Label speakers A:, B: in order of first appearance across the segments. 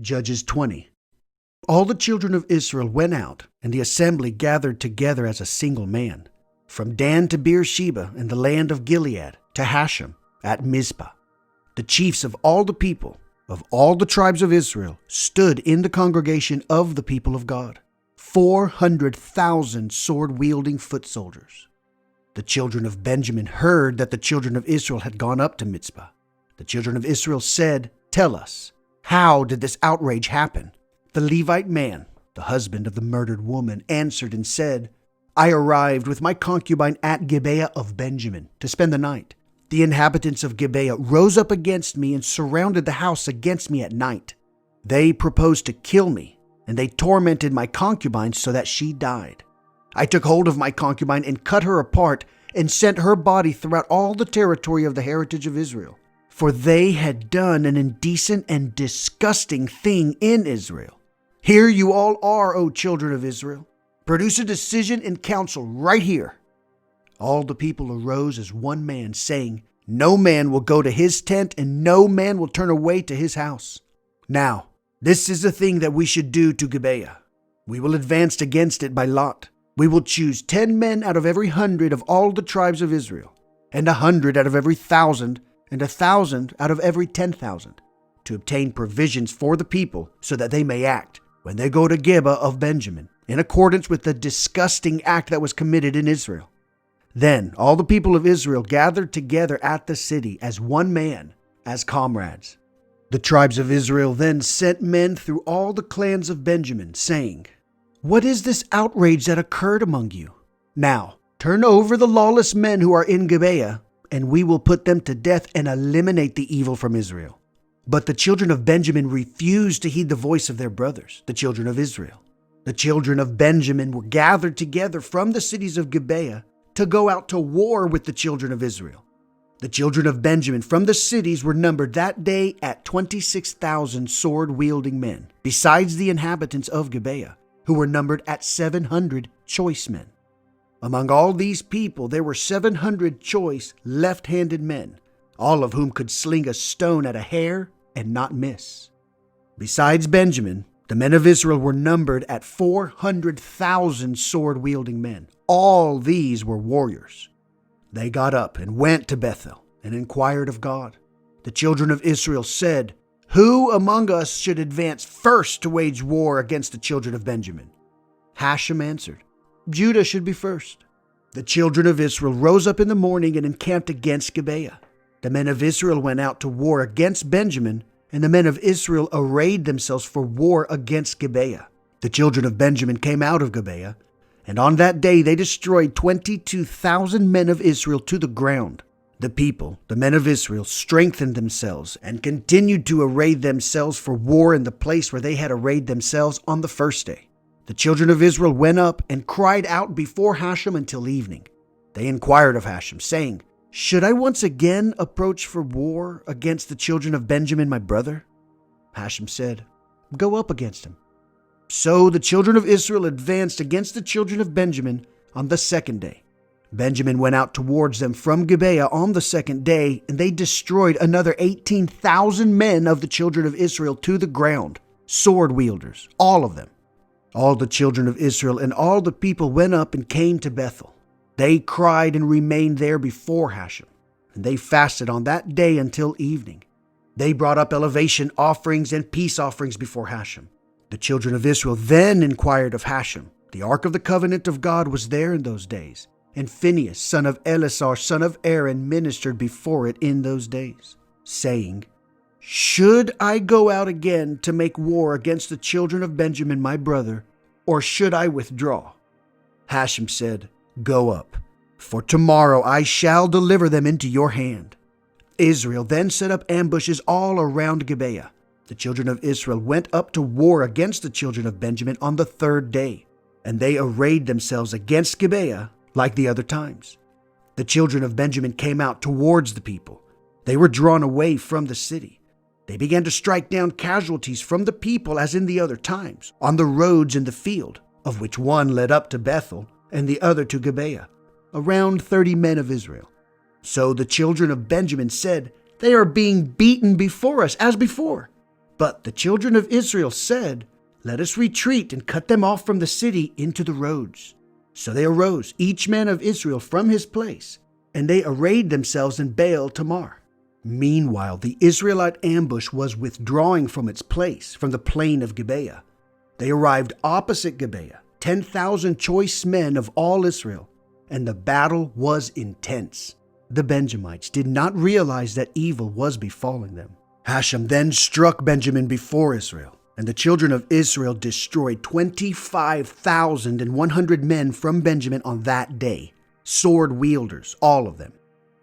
A: Judges 20. All the children of Israel went out, and the assembly gathered together as a single man, from Dan to Beersheba in the land of Gilead to Hashem at Mizpah. The chiefs of all the people, of all the tribes of Israel, stood in the congregation of the people of God, 400,000 sword-wielding foot soldiers. The children of Benjamin heard that the children of Israel had gone up to Mizpah. The children of Israel said, "Tell us, how did this outrage happen?" The Levite man, the husband of the murdered woman, answered and said, "I arrived with my concubine at Gibeah of Benjamin to spend the night. The inhabitants of Gibeah rose up against me and surrounded the house against me at night. They proposed to kill me, and they tormented my concubine so that she died. I took hold of my concubine and cut her apart and sent her body throughout all the territory of the heritage of Israel, for they had done an indecent and disgusting thing in Israel. Here you all are, O children of Israel. Produce a decision in council right here." All the people arose as one man, saying, "No man will go to his tent, and no man will turn away to his house. Now, this is the thing that we should do to Gibeah. We will advance against it by lot. We will choose 10 men out of every 100 of all the tribes of Israel, and 100 out of every 1,000, and 1,000 out of every 10,000, to obtain provisions for the people so that they may act, when they go to Gibeah of Benjamin, in accordance with the disgusting act that was committed in Israel." Then all the people of Israel gathered together at the city as one man, as comrades. The tribes of Israel then sent men through all the clans of Benjamin, saying, "What is this outrage that occurred among you? Now, turn over the lawless men who are in Gibeah, and we will put them to death and eliminate the evil from Israel." But the children of Benjamin refused to heed the voice of their brothers, the children of Israel. The children of Benjamin were gathered together from the cities of Gibeah to go out to war with the children of Israel. The children of Benjamin from the cities were numbered that day at 26,000 sword-wielding men, besides the inhabitants of Gibeah, who were numbered at 700 choice men. Among all these people there were 700 choice left-handed men, all of whom could sling a stone at a hair and not miss. Besides Benjamin, the men of Israel were numbered at 400,000 sword-wielding men. All these were warriors. They got up and went to Bethel and inquired of God. The children of Israel said, "Who among us should advance first to wage war against the children of Benjamin?" Hashem answered, "Judah should be first." The children of Israel rose up in the morning and encamped against Gibeah. The men of Israel went out to war against Benjamin, and the men of Israel arrayed themselves for war against Gibeah. The children of Benjamin came out of Gibeah, and on that day they destroyed 22,000 men of Israel to the ground. The people, the men of Israel, strengthened themselves and continued to array themselves for war in the place where they had arrayed themselves on the first day. The children of Israel went up and cried out before Hashem until evening. They inquired of Hashem, saying, "Should I once again approach for war against the children of Benjamin, my brother?" Hashem said, "Go up against him." So the children of Israel advanced against the children of Benjamin on the second day. Benjamin went out towards them from Gibeah on the second day, and they destroyed another 18,000 men of the children of Israel to the ground, sword wielders, all of them. All the children of Israel and all the people went up and came to Bethel. They cried and remained there before Hashem, and they fasted on that day until evening. They brought up elevation offerings and peace offerings before Hashem. The children of Israel then inquired of Hashem. The ark of the covenant of God was there in those days, and Phinehas, son of Eleazar, son of Aaron, ministered before it in those days, saying, "Should I go out again to make war against the children of Benjamin, my brother, or should I withdraw?" Hashem said, "Go up, for tomorrow I shall deliver them into your hand." Israel then set up ambushes all around Gibeah. The children of Israel went up to war against the children of Benjamin on the third day, and they arrayed themselves against Gibeah like the other times. The children of Benjamin came out towards the people. They were drawn away from the city. They began to strike down casualties from the people as in the other times, on the roads in the field, of which one led up to Bethel and the other to Gibeah, around 30 men of Israel. So the children of Benjamin said, "They are being beaten before us as before." But the children of Israel said, "Let us retreat and cut them off from the city into the roads." So they arose, each man of Israel from his place, and they arrayed themselves in Baal Tamar. Meanwhile, the Israelite ambush was withdrawing from its place, from the plain of Gibeah. They arrived opposite Gibeah, 10,000 choice men of all Israel, and the battle was intense. The Benjamites did not realize that evil was befalling them. Hashem then struck Benjamin before Israel, and the children of Israel destroyed 25,100 men from Benjamin on that day, sword wielders, all of them.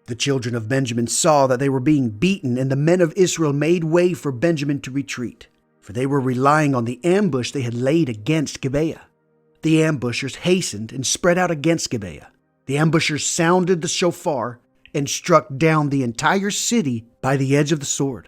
A: The children of Benjamin saw that they were being beaten, and the men of Israel made way for Benjamin to retreat, for they were relying on the ambush they had laid against Gibeah. The ambushers hastened and spread out against Gibeah. The ambushers sounded the shofar and struck down the entire city by the edge of the sword.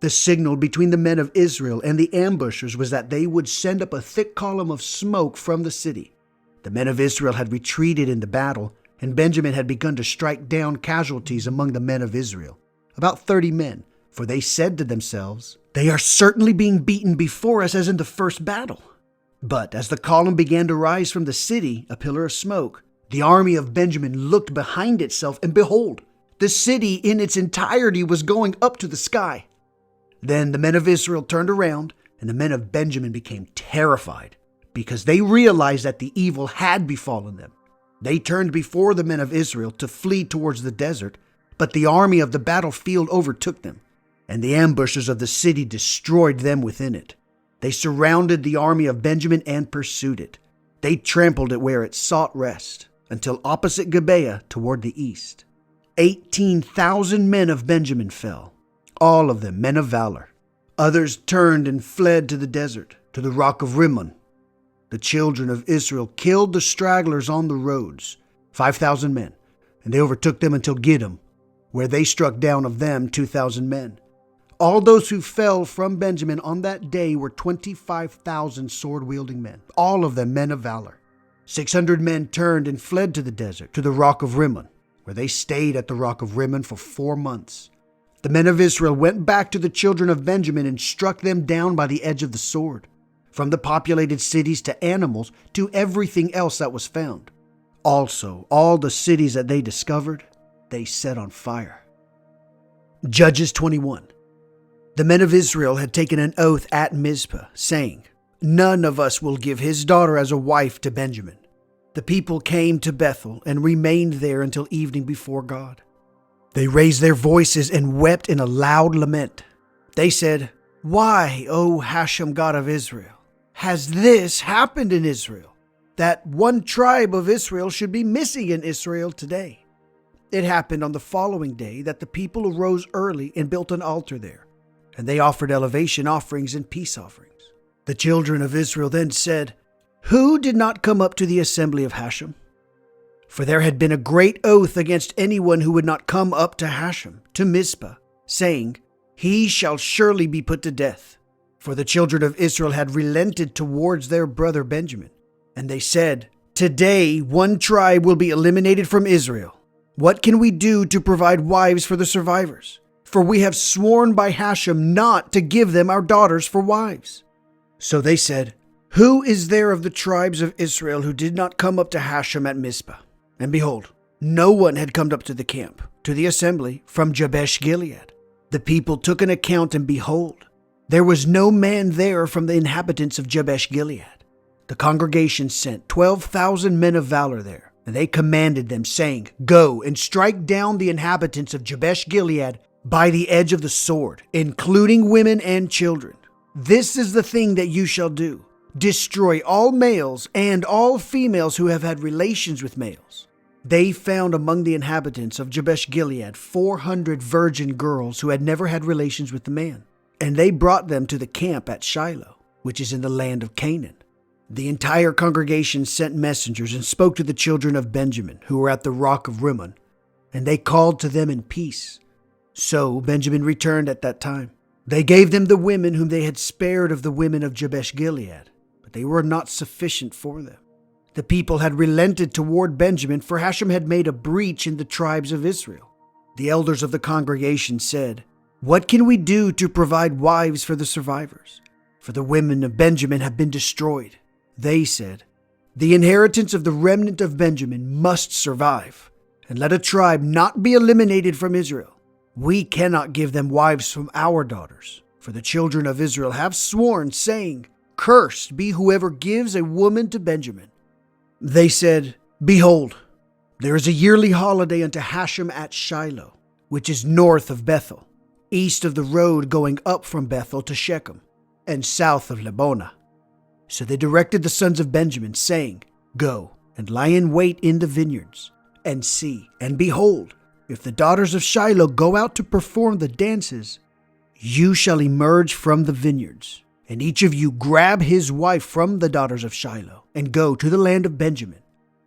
A: The signal between the men of Israel and the ambushers was that they would send up a thick column of smoke from the city. The men of Israel had retreated in the battle, and Benjamin had begun to strike down casualties among the men of Israel, about 30 men, for they said to themselves, "They are certainly being beaten before us as in the first battle." But as the column began to rise from the city, a pillar of smoke, the army of Benjamin looked behind itself, and behold, the city in its entirety was going up to the sky. Then the men of Israel turned around, and the men of Benjamin became terrified, because they realized that the evil had befallen them. They turned before the men of Israel to flee towards the desert, but the army of the battlefield overtook them, and the ambushers of the city destroyed them within it. They surrounded the army of Benjamin and pursued it. They trampled it where it sought rest, until opposite Gibeah toward the east. 18,000 men of Benjamin fell, all of them men of valor. Others turned and fled to the desert, to the rock of Rimmon. The children of Israel killed the stragglers on the roads, 5,000 men, and they overtook them until Gibeah, where they struck down of them 2,000 men. All those who fell from Benjamin on that day were 25,000 sword-wielding men, all of them men of valor. 600 men turned and fled to the desert, to the rock of Rimmon, where they stayed at the rock of Rimmon for 4 months. The men of Israel went back to the children of Benjamin and struck them down by the edge of the sword, from the populated cities to animals to everything else that was found. Also, all the cities that they discovered, they set on fire. Judges 21. The men of Israel had taken an oath at Mizpah, saying, "None of us will give his daughter as a wife to Benjamin." The people came to Bethel and remained there until evening before God. They raised their voices and wept in a loud lament. They said, "Why, O Hashem, God of Israel, has this happened in Israel, that one tribe of Israel should be missing in Israel today?" It happened on the following day that the people arose early and built an altar there, and they offered elevation offerings and peace offerings. The children of Israel then said, "Who did not come up to the assembly of Hashem?" For there had been a great oath against anyone who would not come up to Hashem, to Mizpah, saying, "He shall surely be put to death." For the children of Israel had relented towards their brother Benjamin. And they said, "Today one tribe will be eliminated from Israel. What can we do to provide wives for the survivors? For we have sworn by Hashem not to give them our daughters for wives." So they said, "Who is there of the tribes of Israel who did not come up to Hashem at Mizpah?" And behold, no one had come up to the camp, to the assembly, from Jabesh Gilead. The people took an account, and behold, there was no man there from the inhabitants of Jabesh Gilead. The congregation sent 12,000 men of valor there, and they commanded them, saying, "Go and strike down the inhabitants of Jabesh Gilead by the edge of the sword, including women and children. This is the thing that you shall do. Destroy all males and all females who have had relations with males." They found among the inhabitants of Jabesh Gilead 400 virgin girls who had never had relations with the man, and they brought them to the camp at Shiloh, which is in the land of Canaan. The entire congregation sent messengers and spoke to the children of Benjamin, who were at the rock of Rimmon, and they called to them in peace. So Benjamin returned at that time. They gave them the women whom they had spared of the women of Jabesh Gilead, but they were not sufficient for them. The people had relented toward Benjamin, for Hashem had made a breach in the tribes of Israel. The elders of the congregation said, What can we do to provide wives for the survivors? For the women of Benjamin have been destroyed. They said, the inheritance of the remnant of Benjamin must survive, and let a tribe not be eliminated from Israel. We cannot give them wives from our daughters, for the children of Israel have sworn, saying, cursed be whoever gives a woman to Benjamin. They said, behold, there is a yearly holiday unto Hashem at Shiloh, which is north of Bethel, east of the road going up from Bethel to Shechem, and south of Lebonah. So they directed the sons of Benjamin, saying, go and lie in wait in the vineyards, and see, and behold, if the daughters of Shiloh go out to perform the dances, you shall emerge from the vineyards, and each of you grab his wife from the daughters of Shiloh, and go to the land of Benjamin.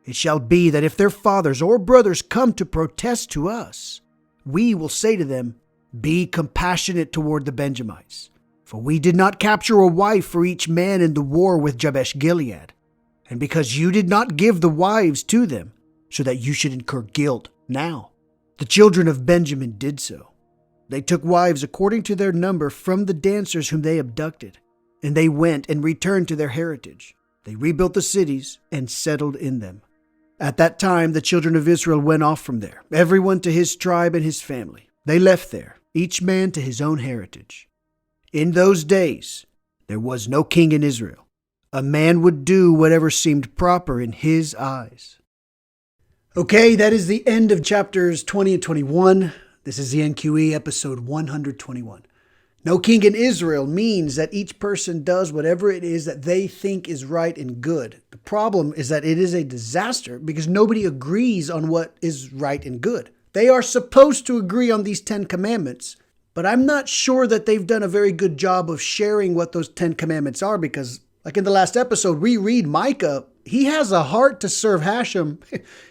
A: It shall be that if their fathers or brothers come to protest to us, we will say to them, be compassionate toward the Benjamites, for we did not capture a wife for each man in the war with Jabesh-Gilead, and because you did not give the wives to them, so that you should incur guilt now. The children of Benjamin did so. They took wives according to their number from the dancers whom they abducted, and they went and returned to their heritage. They rebuilt the cities and settled in them. At that time, the children of Israel went off from there, everyone to his tribe and his family. They left there, each man to his own heritage. In those days, there was no king in Israel. A man would do whatever seemed proper in his eyes. Okay, that is the end of chapters 20 and 21. This is the NQE, episode 121. No king in Israel means that each person does whatever it is that they think is right and good. The problem is that it is a disaster because nobody agrees on what is right and good. They are supposed to agree on these 10 commandments, but I'm not sure that they've done a very good job of sharing what those 10 commandments are because, like in the last episode, we read Micah. He has a heart to serve Hashem.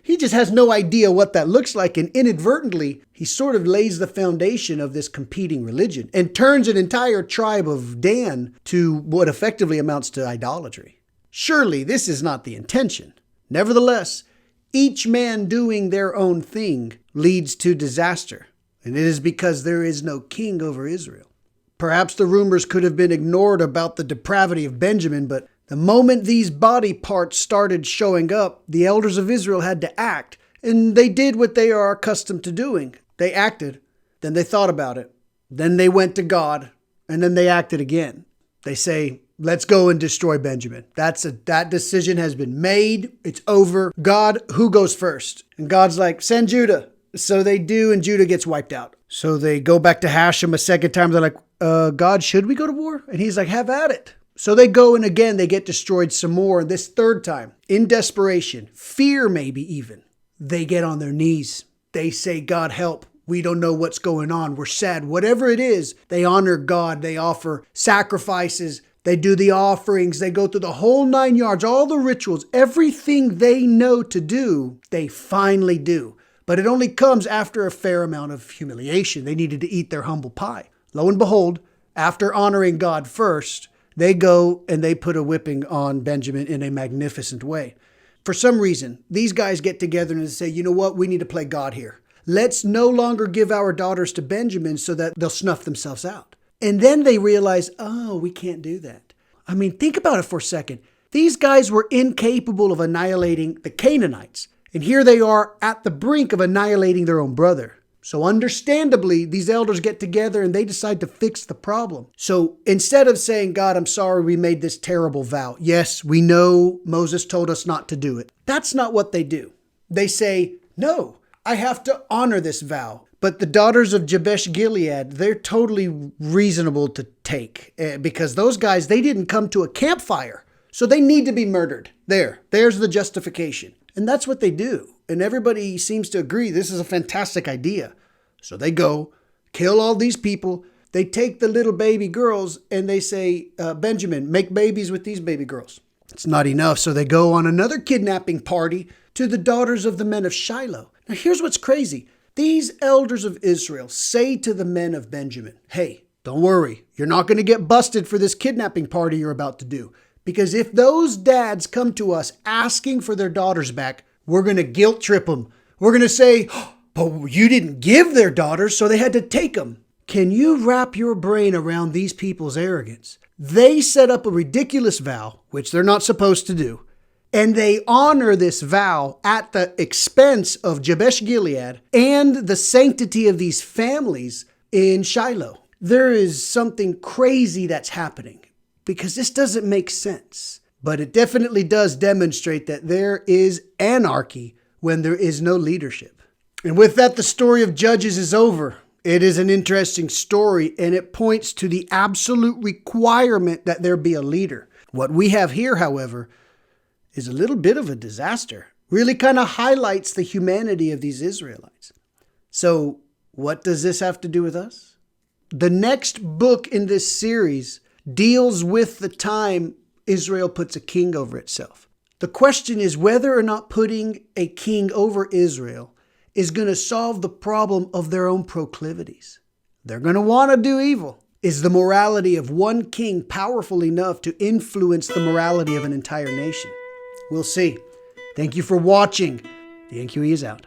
A: He just has no idea what that looks like. And inadvertently, he sort of lays the foundation of this competing religion and turns an entire tribe of Dan to what effectively amounts to idolatry. Surely this is not the intention. Nevertheless, each man doing their own thing leads to disaster. And it is because there is no king over Israel. Perhaps the rumors could have been ignored about the depravity of Benjamin, but the moment these body parts started showing up, the elders of Israel had to act, and they did what they are accustomed to doing. They acted, then they thought about it, then they went to God, and then they acted again. They say, let's go and destroy Benjamin. That decision has been made. It's over. God, who goes first? And God's like, send Judah. So they do, and Judah gets wiped out. So they go back to Hashem a second time. They're like, God, should we go to war? And he's like, have at it. So they go and again, they get destroyed some more. And this third time, in desperation, fear maybe even, they get on their knees. They say, God, help. We don't know what's going on. We're sad. Whatever it is, they honor God. They offer sacrifices. They do the offerings. They go through the whole 9 yards, all the rituals, everything they know to do, they finally do. But it only comes after a fair amount of humiliation. They needed to eat their humble pie. Lo and behold, after honoring God first, they go and they put a whipping on Benjamin in a magnificent way. For some reason, these guys get together and say, you know what? We need to play God here. Let's no longer give our daughters to Benjamin so that they'll snuff themselves out. And then they realize, oh, we can't do that. I mean, think about it for a second. These guys were incapable of annihilating the Canaanites. And here they are at the brink of annihilating their own brother. So understandably, these elders get together and they decide to fix the problem. So instead of saying, God, I'm sorry we made this terrible vow. Yes, we know Moses told us not to do it. That's not what they do. They say, no, I have to honor this vow. But the daughters of Jabesh-Gilead, they're totally reasonable to take because those guys, they didn't come to a campfire. So they need to be murdered. There's the justification. And that's what they do. And everybody seems to agree this is a fantastic idea. So they go, kill all these people. They take the little baby girls and they say, Benjamin, make babies with these baby girls. It's not enough. So they go on another kidnapping party to the daughters of the men of Shiloh. Now here's what's crazy. These elders of Israel say to the men of Benjamin, hey, don't worry. You're not going to get busted for this kidnapping party you're about to do. Because if those dads come to us asking for their daughters back, we're going to guilt trip them. We're going to say, but you didn't give their daughters, so they had to take them. Can you wrap your brain around these people's arrogance? They set up a ridiculous vow, which they're not supposed to do, and they honor this vow at the expense of Jabesh Gilead and the sanctity of these families in Shiloh. There is something crazy that's happening because this doesn't make sense, but it definitely does demonstrate that there is anarchy when there is no leadership. And with that, the story of Judges is over. It is an interesting story, and it points to the absolute requirement that there be a leader. What we have here, however, is a little bit of a disaster. Really kind of highlights the humanity of these Israelites. So what does this have to do with us? The next book in this series deals with the time Israel puts a king over itself. The question is whether or not putting a king over Israel is going to solve the problem of their own proclivities. They're going to want to do evil. Is the morality of one king powerful enough to influence the morality of an entire nation? We'll see. Thank you for watching. The NQE is out.